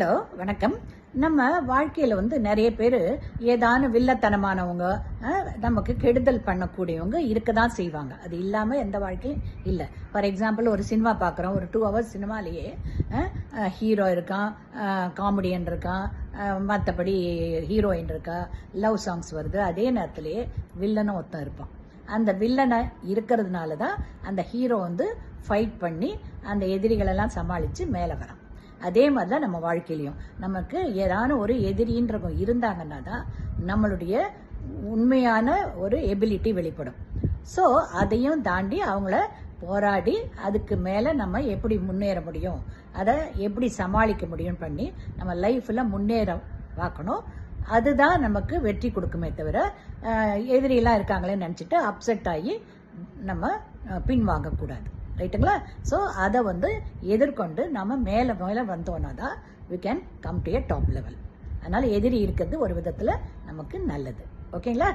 Hello, வணக்கம். நம்ம வாழ்க்கையில நிறைய பேர் ஏதான வில்லத்தனமானவங்க, நமக்கு கெடுதல் பண்ணக்கூடியவங்க இருக்கதான் செய்வாங்க. அது இல்லாம எந்த வாழ்க்கையும் இல்லை. ஃபார் எக்ஸாம்பிள், ஒரு சினிமா பார்க்குறோம். ஒரு 2 hours சினிமாலேயே ஹீரோ இருக்கான், காமெடியன் இருக்கான், மற்றபடி ஹீரோயின் இருக்கா, லவ் சாங்ஸ் வருது. அதே நேரத்திலேயே வில்லனும் ஒருத்தன் இருப்பான். அந்த வில்லனை இருக்கிறதுனால தான் அந்த ஹீரோ ஃபைட் பண்ணி அந்த எதிரிகளெல்லாம் சமாளித்து மேலே வரான். அதே மாதிரி தான் நம்ம வாழ்க்கையிலையும் நமக்கு ஏதான ஒரு எதிரின்றவங்க இருந்தாங்கன்னா தான் நம்மளுடைய உண்மையான ஒரு எபிலிட்டி வெளிப்படும். ஸோ அதையும் தாண்டி அவங்கள போராடி அதுக்கு மேலே நம்ம எப்படி முன்னேற முடியும், அதை எப்படி சமாளிக்க முடியும் பண்ணி நம்ம லைஃப்பில் முன்னேற பார்க்கணும். அதுதான் நமக்கு வெற்றி கொடுக்குமே தவிர எதிரியெல்லாம் இருக்காங்களேன்னு நினச்சிட்டு அப்செட் ஆகி நம்ம பின்வாங்கக்கூடாது. ரைட்டுங்களா? ஸோ அதை எதிர்கொண்டு நம்ம மேலே மேலே வந்தோன்னா தான் we can come to a top level. அதனால் எதிரி இருக்கிறது ஒரு விதத்தில் நமக்கு நல்லது. ஓகேங்களா?